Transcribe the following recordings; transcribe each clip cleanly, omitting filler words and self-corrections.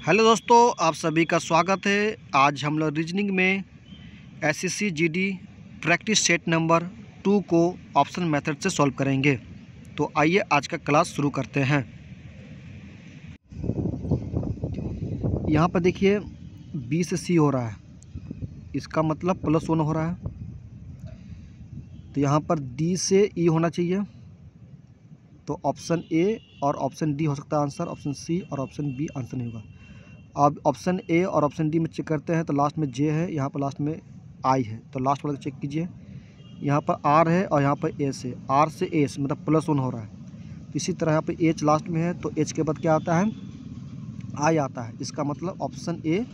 Hello दोस्तों, आप सभी का स्वागत है। आज हम लोग रीजनिंग में SSC GD practice set number 2 को ऑप्शन मेथड से सॉल्व करेंगे। तो आइए आज का क्लास शुरू करते हैं। यहाँ पर देखिए बी से सी हो रहा है, इसका मतलब +1 हो रहा है। तो यहाँ पर डी से ई होना चाहिए, तो ऑप्शन ए और ऑप्शन डी हो सकता है आंसर, ऑप्शन सी और ऑप्शन बी आंसर नहीं होगा। अब ऑप्शन ए और ऑप्शन डी में चेक करते हैं, तो लास्ट में जे है, यहाँ पर लास्ट में आई है, तो लास्ट वाला चेक कीजिए। यहाँ पर आर है और यहाँ पर एस है, आर से एस मतलब +1 हो रहा है। इसी तरह यहाँ पर एच लास्ट में है, तो एच के बाद क्या आता है, आई आता है। इसका मतलब ऑप्शन ए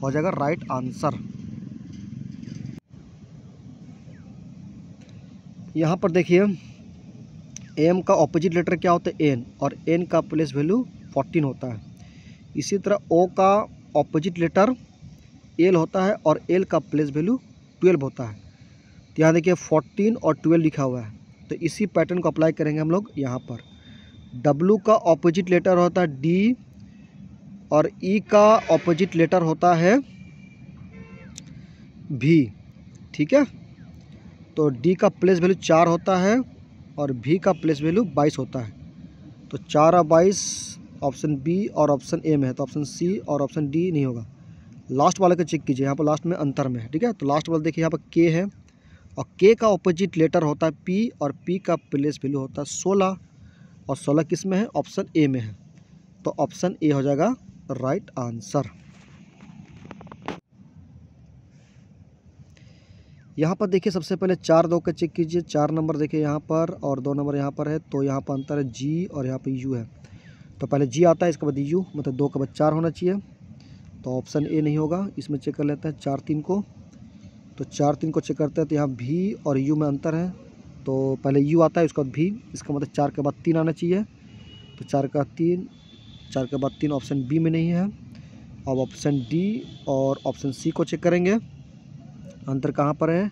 हो जाएगा राइट आंसर। यहाँ पर देखिए एम का ऑपोजिट लेटर क्या होता है, एन, और एन का प्लेस वैल्यू 14 होता है। इसी तरह ओ का ऑपोजिट लेटर एल होता है और एल का प्लेस वैल्यू 12 होता है। तो यहाँ देखिए 14 और 12 लिखा हुआ है, तो इसी पैटर्न को अप्लाई करेंगे हम लोग यहाँ पर। डब्लू का ऑपोजिट लेटर होता है डी और ई का ऑपोजिट लेटर होता है भी, ठीक है। तो डी का प्लेस वैल्यू 4 होता है और भी का प्लेस वैल्यू 22 होता है। तो 4 और 22 ऑप्शन बी और ऑप्शन ए में है, तो ऑप्शन सी और ऑप्शन डी नहीं होगा। लास्ट वाले का चेक कीजिए, यहाँ पर लास्ट में अंतर में है, ठीक है। तो लास्ट वाला देखिए यहाँ पर के है और के का ऑपोजिट लेटर होता है पी और पी का प्लेस वैल्यू होता है 16 और 16 किस में है, ऑप्शन ए में है। तो ऑप्शन ए हो जाएगा राइट आंसर। यहाँ पर देखिए सबसे पहले 4 2 का चेक कीजिए। 4 नंबर देखिए यहाँ पर और 2 नंबर यहाँ पर है, तो यहाँ पर अंतर है जी और यहाँ पर यू है। तो पहले जी आता है, इसके बाद यू, मतलब 2 के बाद 4 होना चाहिए। तो ऑप्शन ए नहीं होगा। इसमें चेक कर लेते हैं 4 3 को। तो 4 3 को चेक करते हैं, तो यहाँ भी और यू में अंतर है। तो पहले यू आता है, उसके बाद भी, इसका मतलब 4 के बाद 3 आना चाहिए। तो 4 का 3, 4 के बाद 3 ऑप्शन बी में नहीं है। अब ऑप्शन डी और ऑप्शन सी को चेक करेंगे, अंतर कहाँ पर है,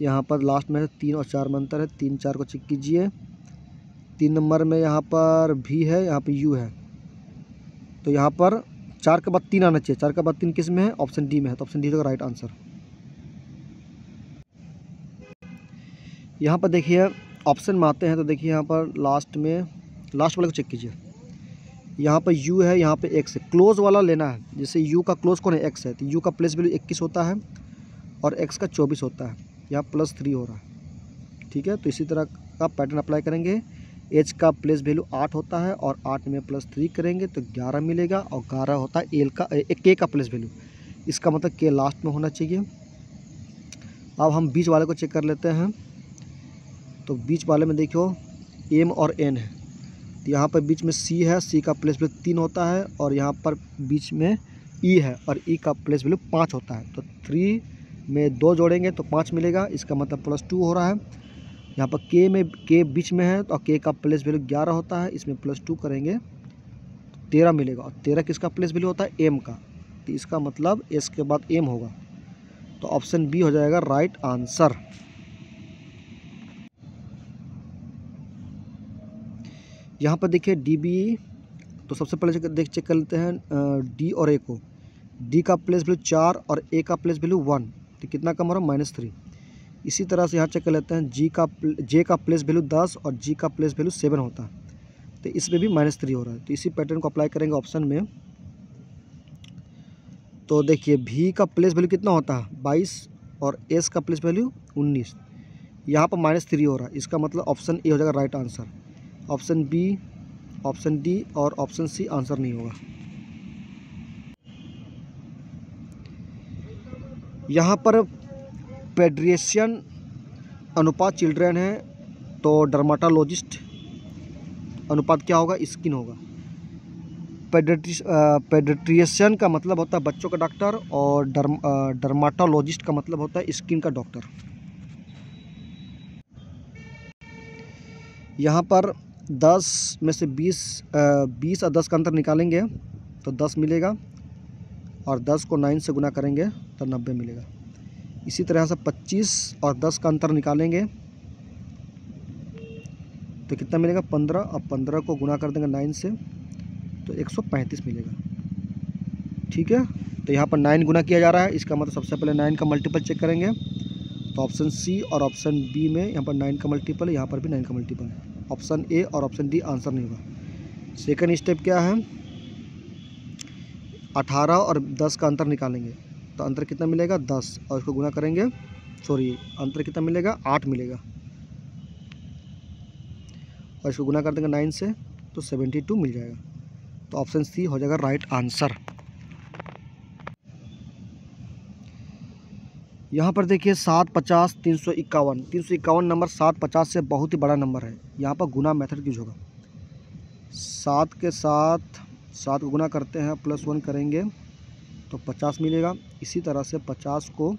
यहाँ पर लास्ट में है। 3 और 4 में अंतर है, 3 4 को चेक कीजिए। 3 नंबर में यहाँ पर भी है, यहाँ पर यू है। तो यहाँ पर 4 के बाद 3 आना चाहिए, 4 के बाद 3 किस में है, ऑप्शन डी में है। तो ऑप्शन डी होगा राइट आंसर। यहाँ पर देखिए ऑप्शन में आते हैं, तो देखिए यहाँ पर लास्ट में, लास्ट वाले को चेक कीजिए। यहाँ पर यू है, यहाँ पे एक्स है, क्लोज वाला लेना है। जैसे यू का क्लोज कौन है, एक्स है, तो यू का प्लेस वैल्यू 21 होता है और एक्स का 24 होता है। यहाँ +3 हो रहा है, ठीक है। तो इसी तरह का पैटर्न अप्लाई करेंगे। एच का प्लेस वैल्यू 8 होता है और 8 में +3 करेंगे तो 11 मिलेगा, और 11 होता है एल का के का प्लेस वैल्यू, इसका मतलब के लास्ट में होना चाहिए। अब हम बीच वाले को चेक कर लेते हैं। तो बीच वाले में देखो एम और एन है, तो यहाँ पर बीच में सी है, सी का प्लेस वैल्यू 3 होता है, और यहाँ पर बीच में ई है और ई का प्लेस वैल्यू 5 होता है। तो 3 में 2 जोड़ेंगे तो 5 मिलेगा, इसका मतलब +2 हो रहा है। यहाँ पर के में, के बीच में है, तो के का प्लेस वैल्यू 11 होता है, इसमें +2 करेंगे 13 मिलेगा, और 13 किसका प्लेस वैल्यू होता है, एम का। तो इसका मतलब एस के बाद एम होगा, तो ऑप्शन बी हो जाएगा राइट आंसर। यहाँ पर देखिए डी बी, तो सबसे पहले चेक कर लेते हैं डी और ए को। डी का प्लेस वैल्यू 4 और ए का प्लेस वैल्यू 1, तो कितना कम हो रहा है, -3। इसी तरह से यहाँ चेक कर लेते हैं जे का प्लेस वैल्यू 10 और जी का प्लेस वैल्यू 7 होता है, तो इसमें भी -3 हो रहा है। तो इसी पैटर्न को अप्लाई करेंगे ऑप्शन में। तो देखिए भी का प्लेस वैल्यू कितना होता है, 22, और एस का प्लेस वैल्यू 19, यहाँ पर -3 हो रहा है, इसका मतलब ऑप्शन ए हो जाएगा right answer. Option b, option d और ऑप्शन सी आंसर नहीं होगा। यहाँ पर पेड्रियन अनुपात चिल्ड्रेन है, तो डर्माटोलॉजिस्ट अनुपात क्या होगा, स्किन होगा। पेडिट्रिशियन का मतलब होता है बच्चों का डॉक्टर, और डर्माटोलॉजिस्ट का मतलब होता है स्किन का डॉक्टर। यहाँ पर 10 में से 20 और 10 का अंतर निकालेंगे तो 10 मिलेगा, और 10 को 9 से गुना करेंगे तो 90 मिलेगा। इसी तरह से 25 और 10 का अंतर निकालेंगे तो कितना मिलेगा, 15, और 15 को गुना कर देंगे 9 से तो 135 मिलेगा। ठीक है। तो यहाँ पर 9 गुना किया जा रहा है, इसका मतलब सबसे पहले 9 का मल्टीपल चेक करेंगे। तो ऑप्शन सी और ऑप्शन बी में यहाँ पर 9 का मल्टीपल है, यहाँ पर भी 9 का मल्टीपल है। ऑप्शन ए और ऑप्शन डी आंसर नहीं होगा। सेकंड स्टेप क्या है, 18 और 10 का अंतर निकालेंगे। तो अंतर कितना मिलेगा 10, और इसको गुना करेंगे, सॉरी अंतर कितना मिलेगा 8 मिलेगा, और इसको गुना कर देंगे 9 से तो 72 मिल जाएगा। तो ऑप्शन सी हो जाएगा राइट आंसर। यहाँ पर देखिए 7, 50, 351। 351 नंबर 7, 50 से बहुत ही बड़ा नंबर है। यहाँ पर गुना मेथड यूज होगा। 7 के साथ 7 को गुना करते हैं, +1 करेंगे तो 50 मिलेगा। इसी तरह से 50 को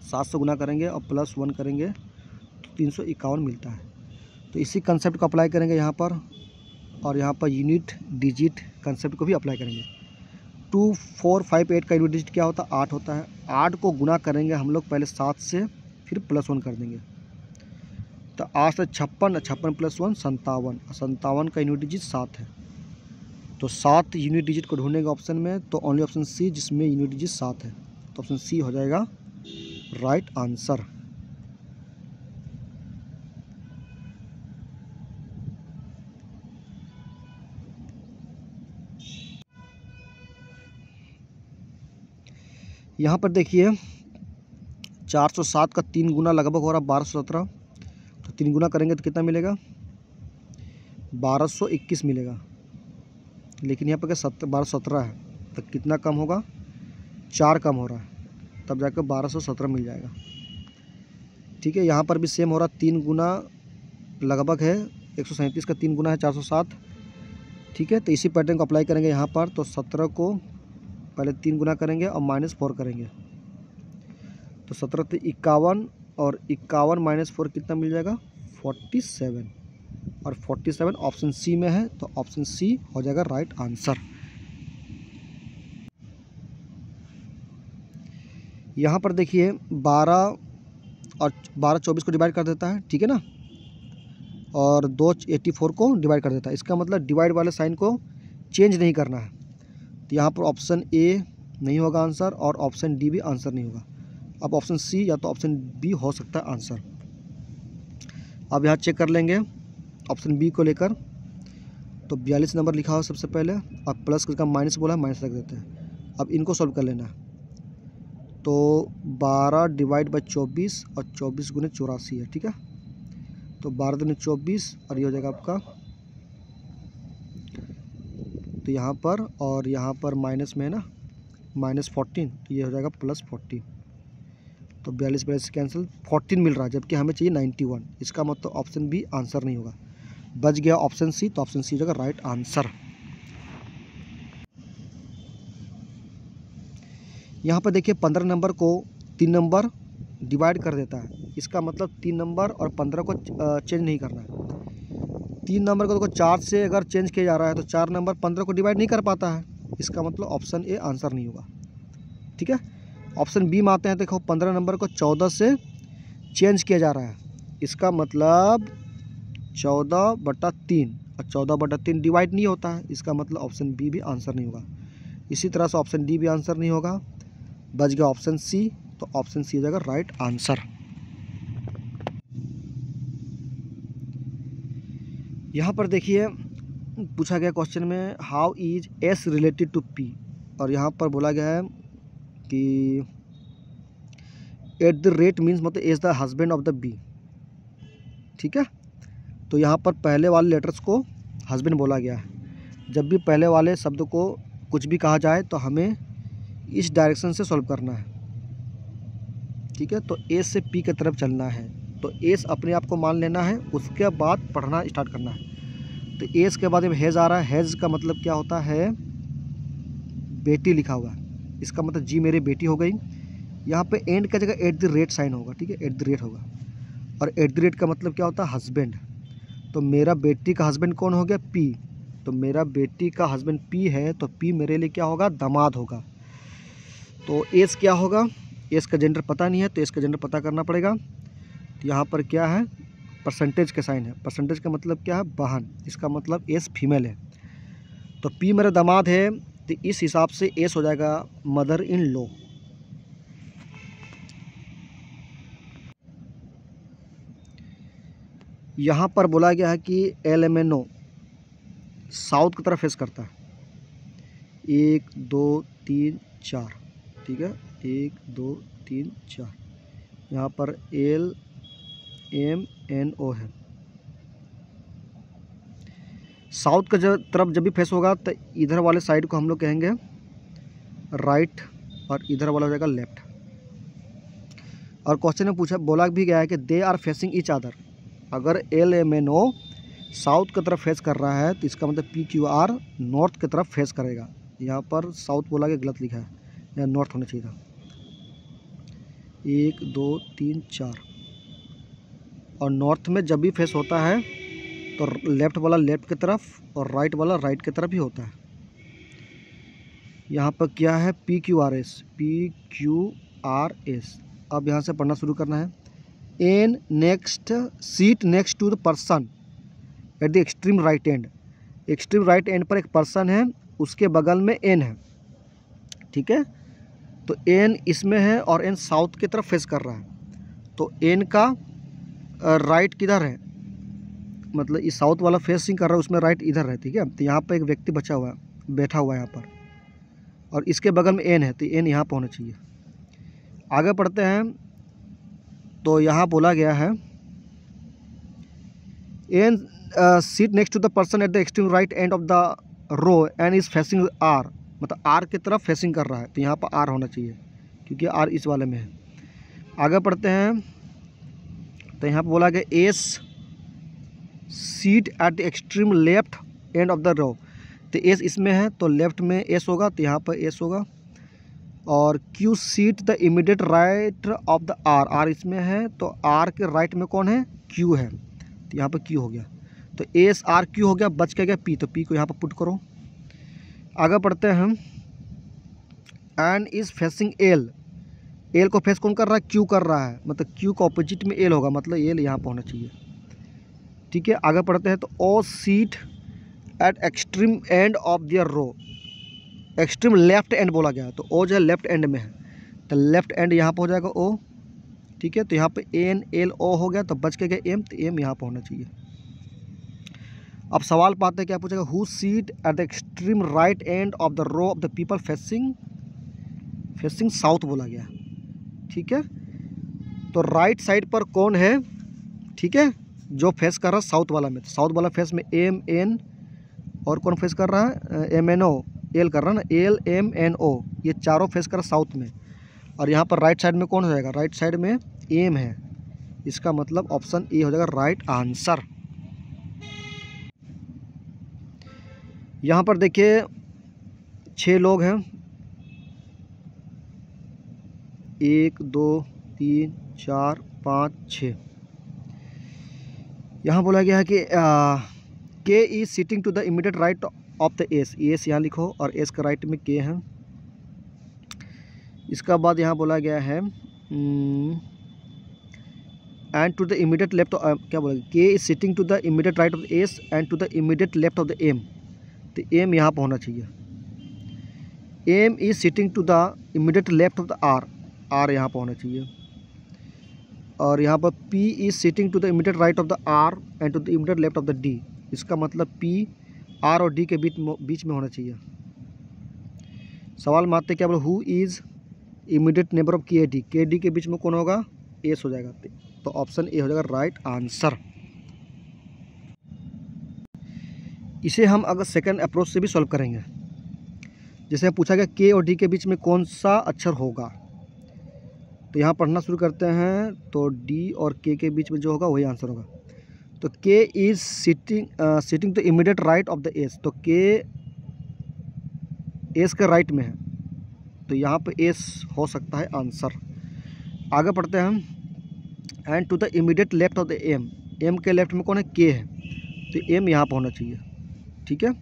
7 से गुना करेंगे और +1 करेंगे तो 351 मिलता है। तो इसी कंसेप्ट को अप्लाई करेंगे यहाँ पर, और यहाँ पर यूनिट डिजिट कंसेप्ट को भी अप्लाई करेंगे। 2, 4, 5, 8 का यूनिट डिजिट क्या होता है 8 होता है। 8 को गुना करेंगे हम लोग पहले 7 से, फिर +1 कर देंगे। तो 8 से 56, 56 + 1 57, 57 का यूनिट डिजिट 7 है। तो 7 यूनिट डिजिट को ढूंढेंगे ऑप्शन में, तो ओनली ऑप्शन सी जिसमें यूनिट डिजिट 7 है। तो ऑप्शन सी हो जाएगा राइट आंसर। यहाँ पर देखिए 407 का 3 गुना लगभग हो रहा है 1217। तो 3 गुना करेंगे तो कितना मिलेगा 1221 मिलेगा। लेकिन यहाँ पर क्या 1217 है, तो कितना कम होगा 4 कम हो रहा है, तब जाकर 1217 मिल जाएगा। ठीक है, यहाँ पर भी सेम हो रहा, 3 गुना लगभग है 137 का 3 गुना है 407। ठीक है, तो इसी पैटर्न को अप्लाई करेंगे यहाँ पर। तो 17 को पहले 3 गुना करेंगे और -4 करेंगे। तो 17 तो 51, और 51 - 4 कितना मिल जाएगा 47, और 47 ऑप्शन सी में है। तो ऑप्शन सी हो जाएगा राइट आंसर। यहाँ पर देखिए 12 और 12 24 को डिवाइड कर देता है, ठीक है ना, और 2 84 को डिवाइड कर देता है। इसका मतलब डिवाइड वाले साइन को चेंज नहीं करना है। तो यहाँ पर ऑप्शन ए नहीं होगा आंसर, और ऑप्शन डी भी आंसर नहीं होगा। अब ऑप्शन सी या तो ऑप्शन बी हो सकता है आंसर। अब यहाँ चेक कर लेंगे ऑप्शन बी को लेकर। तो 42 नंबर लिखा हो सबसे पहले, अब प्लस का माइनस बोला, माइनस रख देते हैं। अब इनको सॉल्व कर लेना है। तो 12 डिवाइड बाई 24, और 24 गुने 84 है, ठीक है। तो 12 दूनी 24, और ये हो जाएगा आपका, तो यहाँ पर और यहाँ पर माइनस में है ना -14, तो ये हो जाएगा +14। तो 42 कैंसिल, 14 मिल रहा है, जबकि हमें चाहिए 91। इसका मतलब ऑप्शन बी आंसर नहीं होगा, बच गया ऑप्शन सी। तो ऑप्शन सी हो जाएगा राइट आंसर। यहाँ पर देखिए 15 नंबर को 3 नंबर डिवाइड कर देता है। इसका मतलब 3 नंबर और 15 को चेंज नहीं करना है। 3 नंबर को 4 से अगर चेंज किया जा रहा है तो 4 नंबर 15 को डिवाइड नहीं कर पाता है। इसका मतलब ऑप्शन ए आंसर नहीं होगा, ठीक है। ऑप्शन बी में आते हैं, देखो 15 नंबर को 14 से चेंज किया जा रहा है। इसका मतलब 14/3, और 14/3 डिवाइड नहीं होता है। इसका मतलब ऑप्शन बी भी आंसर नहीं होगा। इसी तरह से ऑप्शन डी भी आंसर नहीं होगा, बच गया ऑप्शन सी। तो ऑप्शन सी हो जाएगा राइट आंसर। यहाँ पर देखिए पूछा गया क्वेश्चन में how is s related to p, और यहाँ पर बोला गया है कि @ मीन्स मतलब as the husband of the b, ठीक है। तो यहाँ पर पहले वाले लेटर्स को हस्बैंड बोला गया है। जब भी पहले वाले शब्द को कुछ भी कहा जाए तो हमें इस डायरेक्शन से सॉल्व करना है, ठीक है। तो एस से पी की तरफ चलना है। तो एस अपने आप को मान लेना है, उसके बाद पढ़ना स्टार्ट करना है। तो एस के बाद में हैज़ आ रहा है। हैज़ का मतलब क्या होता है बेटी लिखा हुआ है, इसका मतलब जी मेरी बेटी हो गई। यहाँ पे एंड का जगह @ साइन होगा, ठीक है, @ होगा। और @ का मतलब क्या होता है हस्बैंड। तो मेरा बेटी का हस्बैंड कौन हो गया पी। तो मेरा बेटी का हस्बैंड पी है, तो पी मेरे लिए क्या होगा दामाद होगा। तो एस क्या होगा, एस का जेंडर पता नहीं है, तो एस का जेंडर पता करना पड़ेगा। तो यहाँ पर क्या है परसेंटेज के साइन है। परसेंटेज का मतलब क्या है बहन, इसका मतलब एस फीमेल है। तो पी मेरा दामाद है, तो तो इस हिसाब से एस हो जाएगा मदर इन लॉ। यहाँ पर बोला गया है कि LMNO साउथ की तरफ फेस करता है, 1 2 3 4, ठीक है, 1 2 3 4। यहाँ पर LMNO है। साउथ का तरफ जब भी फेस होगा तो इधर वाले साइड को हम लोग कहेंगे राइट और इधर वाला हो जाएगा लेफ्ट। और क्वेश्चन में पूछा बोला भी गया है कि they are facing each other. अगर LMNO साउथ की तरफ फेस कर रहा है तो इसका मतलब PQR नॉर्थ की तरफ फेस करेगा। यहाँ पर साउथ बोला कि गलत लिखा है, यहाँ नॉर्थ होना चाहिए था। 1 2 3 4। और नॉर्थ में जब भी फेस होता है तो लेफ़्ट वाला लेफ़्ट की तरफ और राइट वाला राइट की तरफ ही होता है। यहाँ पर क्या है PQRS। अब यहाँ से पढ़ना शुरू करना है। N next seat next to the person at the extreme right end. Extreme right end पर एक पर्सन है, उसके बगल में एन है, ठीक है। तो एन इसमें है और एन साउथ की तरफ फेस कर रहा है। तो एन का राइट किधर है, मतलब इस साउथ वाला फेसिंग कर रहा है, उसमें राइट इधर है, ठीक है। तो यहाँ पर एक व्यक्ति बचा हुआ है, बैठा हुआ है यहाँ पर, और इसके बगल में एन है, तो एन यहाँ पर होना चाहिए। आगे पढ़ते हैं। तो यहाँ बोला गया है n seat next to the person at the extreme right end of the row and is facing r, मतलब आर की तरफ फेसिंग कर रहा है, तो यहाँ पर आर होना चाहिए क्योंकि आर इस वाले में है। आगे पढ़ते हैं। तो यहाँ पर बोला गया s seat at the extreme left end of the row. तो एस इसमें है तो लेफ्ट में एस होगा, तो यहाँ पर एस होगा। और q seat the immediate right of the r. R इसमें है तो आर के राइट में कौन है, क्यू है, तो यहाँ पर क्यू हो गया। तो एस आर क्यू हो गया, बच के गया पी, तो पी को यहाँ पर पुट करो। आगे पढ़ते हैं हम। And is facing L. L को फेस कौन कर रहा है, क्यू कर रहा है, मतलब क्यू का ऑपोजिट में एल होगा, मतलब एल यहाँ पर होना चाहिए, ठीक है। आगे पढ़ते हैं। तो O seat at extreme end of their row. Extreme left end बोला गया, तो ओ जो है लेफ्ट एंड में है, तो लेफ्ट एंड यहाँ पर हो जाएगा ओ, ठीक है। तो यहाँ पे NLO हो गया, तो बच के गया एम, तो एम यहाँ पर होना चाहिए। अब सवाल पाते हैं, क्या पूछेगा, who seat at the extreme right end of the row of the people facing south बोला गया, ठीक है। तो राइट साइड पर कौन है, ठीक है, जो फेस कर रहा है साउथ वाला में, तो साउथ वाला फेस में MN और कौन फेस कर रहा है, MNO, एल कर रहा है ना, LMNO, ये चारों फेस कर रहा है साउथ में। और यहाँ पर राइट साइड में कौन हो जाएगा, राइट साइड में एम है, इसका मतलब ऑप्शन ए हो जाएगा राइट आंसर। यहाँ पर देखिए 6 लोग हैं, 1 2 3 4 5 6। यहाँ बोला गया है कि k is sitting to the immediate right of the s. S यहाँ लिखो और एस का राइट में के है। इसका बाद यहाँ बोला गया है and to the immediate left, क्या बोला, k is sitting to the immediate right of the s and to the immediate left of the m, तो एम यहाँ पर होना चाहिए। M is sitting to the immediate left of the r, r यहाँ पर होना चाहिए। और यहाँ पर p is sitting to the immediate right of the r and to the immediate left of the D, इसका मतलब पी आर और डी के बीच में होना चाहिए। सवाल मानते क्या बोले, who is immediate neighbour of के डी के बीच में कौन होगा, एस हो जाएगा, तो ऑप्शन ए हो जाएगा राइट आंसर। इसे हम अगर सेकंड अप्रोच से भी सॉल्व करेंगे, जैसे पूछा गया के और डी के बीच में कौन सा अक्षर होगा, तो यहाँ पढ़ना शुरू करते हैं। तो डी और के बीच में जो होगा वही आंसर होगा। तो के is sitting the immediate right of the S, तो के एस के राइट में है, तो यहाँ पे एस हो सकता है आंसर। आगे पढ़ते हैं हम। And to the immediate left of the m, m के लेफ्ट में कौन है, के है, तो एम यहाँ पर होना चाहिए, ठीक है।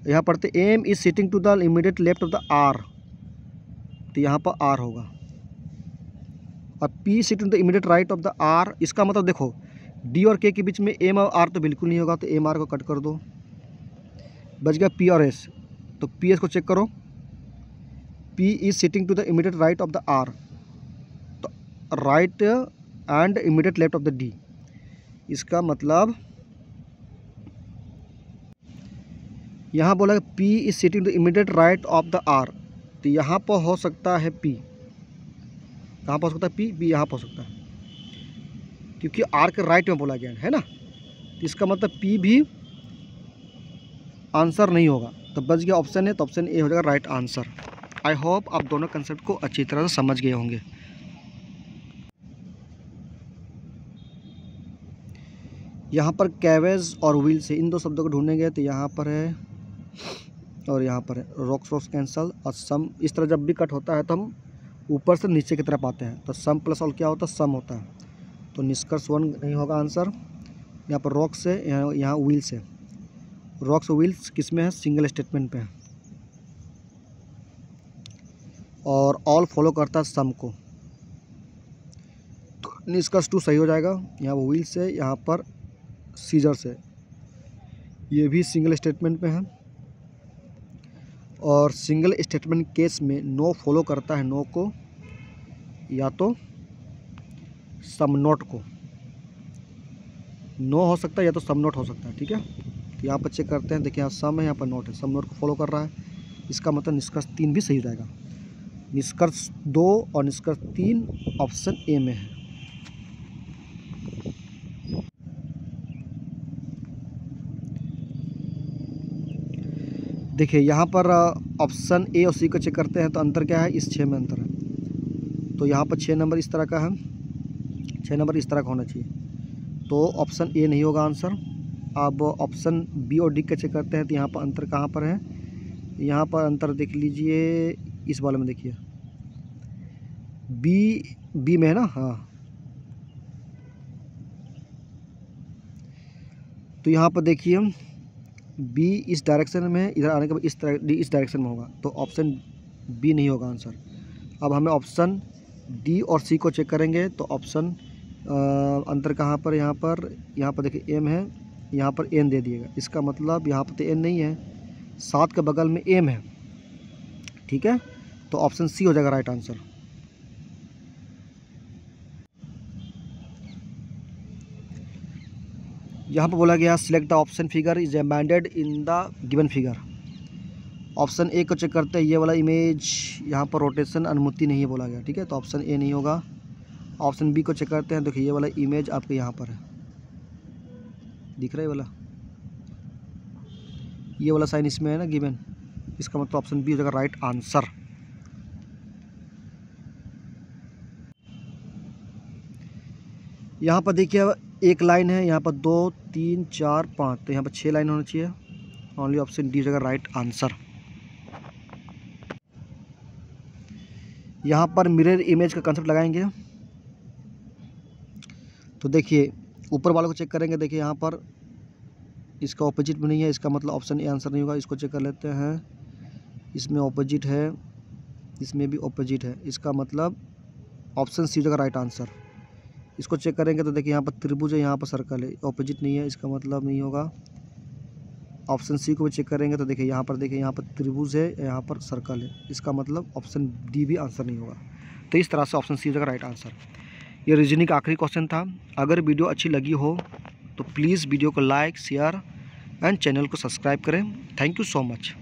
यहाँ पढ़ते m is sitting to the immediate left of the are, तो यहाँ पर आर होगा। और p sitting the immediate right of the r, इसका मतलब देखो डी और के बीच में एम और आर तो बिल्कुल नहीं होगा, तो एम आर को कट कर दो, बच गया पी और एस। तो पी एस को चेक करो, P is sitting to the immediate right of the are, तो right end immediate left of the D. इसका मतलब यहाँ बोला P is sitting to the immediate right of the are, तो यहाँ पर हो सकता है पी, कहाँ पर हो सकता है पी, बी यहाँ पर हो सकता है, क्योंकि आर के राइट में बोला गया है ना। तो इसका मतलब पी भी आंसर नहीं होगा, तो बच गया ऑप्शन है, तो ऑप्शन ए हो जाएगा राइट आंसर। आई होप आप दोनों कंसेप्ट को अच्छी तरह से समझ गए होंगे। यहाँ पर कैवेज और व्हील से इन दो शब्दों को ढूंढेंगे, तो यहाँ पर है और यहाँ पर है, रॉक्स रॉक्स कैंसल और सम। इस तरह जब भी कट होता है तो हम ऊपर से नीचे की तरफ आते हैं, तो सम प्लस ऑल क्या होता है, सम होता है। तो निष्कर्ष 1 नहीं होगा आंसर। यहाँ पर रॉक्स से, यहाँ व्हील से, रॉक्स व्हील्स किस में है, सिंगल स्टेटमेंट पे है, और ऑल फॉलो करता है सम को, तो निष्कर्ष 2 सही हो जाएगा। यहाँ व्हील से, यहाँ पर सीजर से, ये भी सिंगल स्टेटमेंट पे है, और सिंगल स्टेटमेंट केस में नो फॉलो करता है नो को, या तो सम नोट को, नो हो सकता है या तो सम नोट हो सकता है। ठीक है, तो यहाँ पर चेक करते हैं, देखिए यहाँ सम है, यहाँ पर नोट है, सम नोट को फॉलो कर रहा है। इसका मतलब निष्कर्ष 3 भी सही हो जाएगा। निष्कर्ष 2 और निष्कर्ष 3 ऑप्शन ए में है। देखिए यहाँ पर ऑप्शन ए और सी को चेक करते हैं, तो अंतर क्या है, इस 6 में अंतर है। तो यहाँ पर 6 नंबर इस तरह का है, 6 नंबर इस तरह का होना चाहिए, तो ऑप्शन ए नहीं होगा आंसर। अब ऑप्शन बी और डी का चेक करते हैं, तो यहाँ पर अंतर कहाँ पर है, यहाँ पर अंतर देख लीजिए, इस वाले में देखिए, बी में है ना, हाँ। तो यहाँ पर देखिए बी इस डायरेक्शन में है, इधर आने के बाद इस तरह डी इस डायरेक्शन में होगा, तो ऑप्शन बी नहीं होगा आंसर। अब हमें ऑप्शन डी और सी को चेक करेंगे, तो ऑप्शन अंतर कहाँ पर, यहाँ पर देखिए एम है, यहाँ पर एन दे दिएगा। इसका मतलब यहाँ पर तो एन नहीं है, 7 के बगल में एम है। ठीक है, तो ऑप्शन सी हो जाएगा राइट आंसर। यहाँ पर बोला गया select the option figure is embedded in the given figure. Option A को चेक करते हैं, ये वाला इमेज यहाँ पर रोटेशन अनुमति नहीं है बोला गया। ठीक है, तो ऑप्शन ए नहीं होगा। ऑप्शन बी को चेक करते हैं, देखिए ये वाला इमेज आपके यहाँ पर है, दिख रहा है ये वाला साइन इसमें है ना गिवन, इसका मतलब ऑप्शन बी हो जाएगा राइट आंसर। यहाँ पर देखिए एक लाइन है, यहाँ पर 2 3 4 5, तो यहाँ पर 6 लाइन होना चाहिए। ओनली ऑप्शन डी हो जाएगा राइट आंसर। यहाँ पर मिरर इमेज का कंसेप्ट लगाएंगे, तो देखिए ऊपर वालों को चेक करेंगे, देखिए यहाँ पर इसका ऑपोजिट भी नहीं है, इसका मतलब ऑप्शन ए आंसर नहीं होगा। इसको चेक कर लेते हैं, इसमें ऑपोजिट है, इसमें भी ऑपोजिट है, इसका मतलब ऑप्शन सी होगा राइट आंसर। इसको चेक करेंगे तो देखिए यहाँ पर त्रिभुज है, यहाँ पर सर्कल है, ऑपोजिट नहीं है, इसका मतलब नहीं होगा। ऑप्शन सी को भी चेक करेंगे तो देखिए यहाँ पर त्रिभुज है, यहाँ पर सर्कल है, इसका मतलब ऑप्शन डी भी आंसर नहीं होगा। तो इस तरह से ऑप्शन सी होगा राइट आंसर। ये रीजनिंग का आखिरी क्वेश्चन था। अगर वीडियो अच्छी लगी हो तो प्लीज़ वीडियो को लाइक शेयर एंड चैनल को सब्सक्राइब करें। Thank you so much.